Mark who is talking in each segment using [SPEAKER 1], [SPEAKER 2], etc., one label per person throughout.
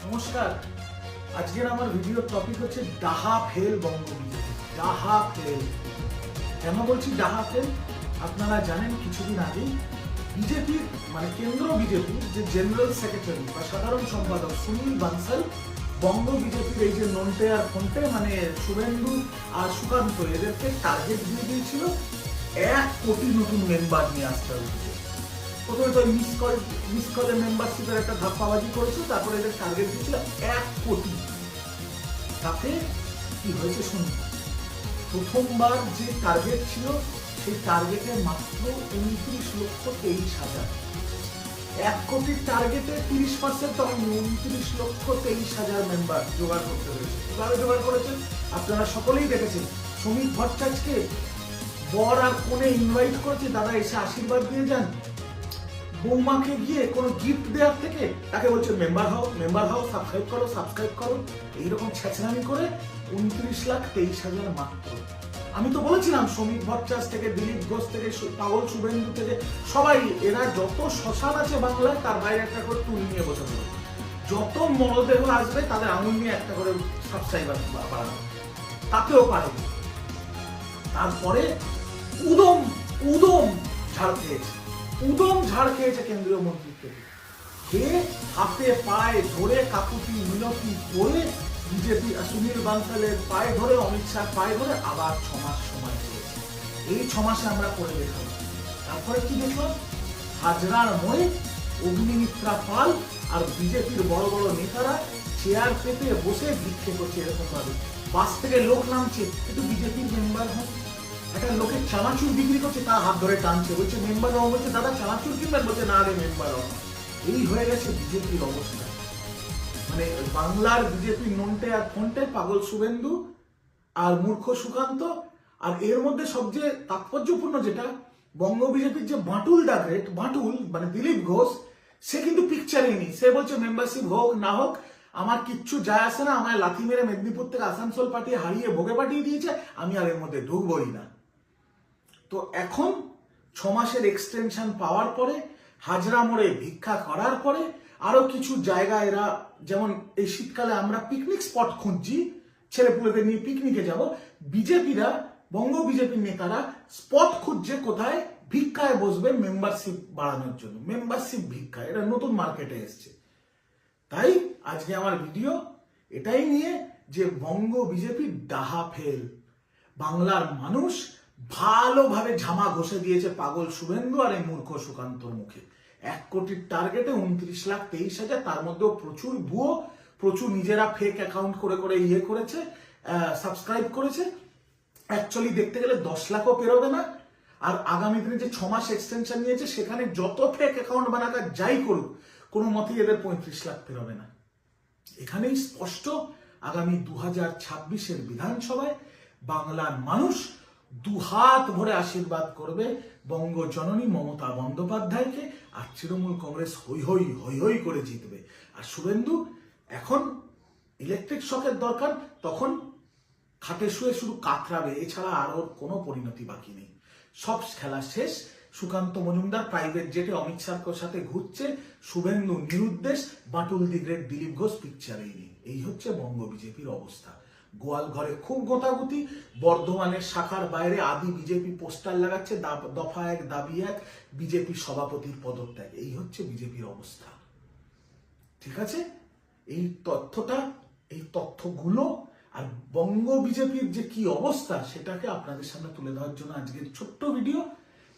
[SPEAKER 1] নমস্কার। আজকের আমার ভিডিওর টপিক হচ্ছে ডাহা ফেল বঙ্গ বিজেপি। ডাহা ফেল কেন বলছি ডাহা ফেল? আপনারা জানেন কিছুদিন আগেই বিজেপির মানে কেন্দ্র বিজেপির যে জেনারেল সেক্রেটারি বা সাধারণ সম্পাদক সুনীল বানসাল বঙ্গ বিজেপির এই যে নন্টে আর ফন্টে মানে শুভেন্দু আর সুকান্ত এদেরকে টার্গেট দিয়ে দিয়েছিল 1 কোটি নতুন মেম্বার নিয়ে আসতে হবে। প্রথমে তো মিস কলে মেম্বারশিপের একটা ধাপ্পাবাজি করেছিল, তারপরে এদের টার্গেট দিয়েছিল 1 কোটি। তাতে কি হয়েছে শুনুন। প্রথমবার যে টার্গেট ছিল সেই টার্গেটে মাত্র 29,23,000। 1 কোটির টার্গেটে 30% তখন 29,23,000 মেম্বার জোগাড় করতে হয়েছে। কিভাবে জোগাড় করেছেন আপনারা সকলেই দেখেছেন। শ্রমিক ভট্টাচার্যকে বর আর কোণে ইনভাইট করেছে, দাদা এসে আশীর্বাদ দিয়ে যান। বৌমাকে গিয়ে কোনো গিফট দেওয়ার থেকে তাকে বলছে মেম্বার হও, সাবস্ক্রাইব করো, এইরকম ছেঁচড়ামি করে 29,23,000 মাত্র। আমি তো বলেছিলাম শ্রমিক ভট্টাচার্য থেকে দিলীপ ঘোষ থেকে পাগল শুভেন্দু থেকে সবাই এরা যত শ্মশান আছে বাংলায় তার বাইরে একটা করে টুল নিয়ে বসে পড়ে। যত মরদেহ আসবে তাদের আঙুল নিয়ে একটা করে সাবস্ক্রাইবার বাড়ানো, তাতেও পারে। তারপরে উদম ঝাড় খেয়েছে কেন্দ্রীয় মন্ত্রী থেকে। হাতে পায়ে ধরে কাকুতি মিনতি করে বিজেপি সুনীল বানসালের পায়ে ধরে অমিত শাহ পায়ে ধরে আবার 6 মাস সময় পেয়েছে। এই 6 মাসে আমরা করে দেখলাম। তারপরে কি দেখলাম? হাজরার মোড়ে অগ্নিমিত্রা পাল আর বিজেপির বড় বড় নেতারা চেয়ার পেতে বসে ভিক্ষে করছে। এরকম ভাবে বাস থেকে লোক নামছে, একটু বিজেপির মেম্বার হয়। একটা লোকের চানাচুর বিক্রি করছে, তার হাত ধরে টানছে, বলছে মেম্বার হও। বলছে দাদা চানাচুর কিনবেন? বলছে না রে মেম্বার হও। এই হয়ে গেছে বিজেপির অবস্থা। মানে বাংলার বিজেপি নন্টে আর ফন্টে, পাগল শুভেন্দু আর মূর্খ সুকান্ত। আর এর মধ্যে সবচেয়ে তাৎপর্যপূর্ণ যেটা, বঙ্গ বিজেপির যে বাঁটুল মানে দিলীপ ঘোষ, সে কিন্তু পিকচারেই নেই। সে বলছে মেম্বারশিপ হোক না হোক আমার কিচ্ছু যায় আসে না, আমায় লাথি মেরে মেদিনীপুর থেকে আসানসোল পাঠিয়ে হারিয়ে ভোগে পাঠিয়ে দিয়েছে, আমি আর এর মধ্যে ঢুকবই না। তো এখন 6 মাসের এক্সটেনশন পাওয়ার পরে, হাজরা মোড়ে ভিক্ষা করার পরে, আরো কিছু জায়গা এরা, যেমন এই শীতকালে আমরা পিকনিক স্পট খুঁজছি, ছেলেপুলেদের নিয়ে পিকনিকে যাব, বিজেপিরা বঙ্গ বিজেপির নেতারা স্পট খুঁজছে কোথায় ভিক্ষায় বসবে মেম্বারশিপ বাড়ানোর জন্য। মেম্বারশিপ ভিক্ষা এটা নতুন মার্কেটে এসছে। তাই আজকে আমার ভিডিও এটাই নিয়ে যে বঙ্গ বিজেপির ডাহা ফেল। বাংলার মানুষ ভালোভাবে ঝামা ঘষে দিয়েছে পাগল শুভেন্দু আর এই মূর্খ সুকান্তর মুখে। 1 কোটির টার্গেটে 29,23,000, তার মধ্যেও প্রচুর ভুয়ো, প্রচুর নিজেরা ফেক অ্যাকাউন্ট করে করেছে, সাবস্ক্রাইব করেছে। অ্যাকচুয়ালি দেখতে গেলে 10 লাখও পেরোবে না। আর আগামী দিনে যে 6 মাস এক্সটেনশন নিয়েছে সেখানে যত ফেক অ্যাকাউন্ট বানাকা যাই করুক, কোনো মতেই এদের 35 লাখ পেরোবে না। এখানেই স্পষ্ট আগামী 2026-এর বিধানসভায় বাংলার মানুষ দুহাত ভরে আশীর্বাদ করবে বঙ্গ জননী মমতা বন্দ্যোপাধ্যায়কে, আর তৃণমূল কংগ্রেস হই হই করে জিতবে। আর শুভেন্দু এখন ইলেকট্রিক শকের দরকার, তখন খাটে শুয়ে শুধু কাতরাবে, এছাড়া আর ওর কোনো পরিণতি বাকি নেই। সব খেলা শেষ। সুকান্ত মজুমদার প্রাইভেট জেটে অমিত শাহর সাথে ঘুরছে, শুভেন্দু নিরুদ্দেশ, বাঁটুল দি গ্রেট দিলীপ ঘোষ পিকচারেই নেই। এই হচ্ছে বঙ্গ বিজেপির অবস্থা। গোয়াল ঘরে খুব গোতাগুতি। বর্ধমানের শাখার বাইরে আদি বিজেপি পোস্টার লাগাচ্ছে, দফা 1 দাবি 1, বিজেপি সভাপতির পদত্যাগ। এই হচ্ছে বিজেপির অবস্থা। ঠিক আছে, এই তথ্যগুলো আর বঙ্গ বিজেপির যে কি অবস্থা সেটাকে আপনাদের সামনে তুলে ধরার জন্য আজকের ছোট্ট ভিডিও।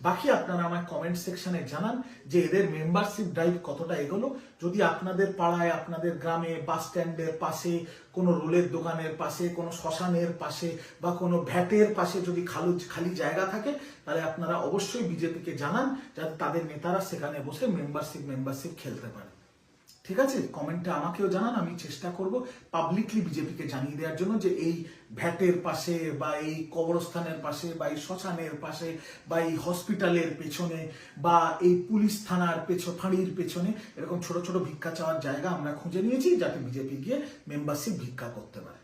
[SPEAKER 1] বাকি আপনারা আমার কমেন্ট সেকশনে জানান যে এদের মেম্বারশিপ ড্রাইভ কতটা এগোলো। যদি আপনাদের পাড়ায়, আপনাদের গ্রামে, বাস স্ট্যান্ডের পাশে, কোনো রোলের দোকানের পাশে, কোনো শ্মশানের পাশে বা কোনো ভ্যাটের পাশে যদি খালি জায়গা থাকে, তাহলে আপনারা অবশ্যই বিজেপিকে জানান যাতে তাদের নেতারা সেখানে বসে মেম্বারশিপ খেলতে পারে। ঠিক আছে, কমেন্টে আমাকেও জানান। আমি চেষ্টা করব পাবলিকলি বিজেপিকে জানিয়ে দেওয়ার জন্য যে এই ভ্যাটের পাশে বা এই কবরস্থানের পাশে বা এই শ্মশানের পাশে বা এই হসপিটালের পেছনে বা এই পুলিশ থানার ফাঁড়ির পেছনে এরকম ছোট ছোট ভিক্ষা চাওয়ার জায়গা আমরা খুঁজে নিয়েছি, যাতে বিজেপি গিয়ে মেম্বারশিপ ভিক্ষা করতে পারে।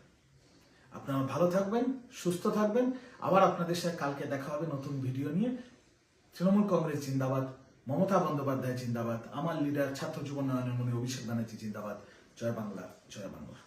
[SPEAKER 1] আপনারা ভালো থাকবেন, সুস্থ থাকবেন। আবার আপনাদের সাথে কালকে দেখা হবে নতুন ভিডিও নিয়ে। তৃণমূল কংগ্রেস জিন্দাবাদ, মমতা বন্দ্যোপাধ্যায় জিন্দাবাদ, আমার লিডার ছাত্র যুব নয়নের মনে অভিষেক ব্যানার্জি জিন্দাবাদ। জয় বাংলা, জয় বাংলা।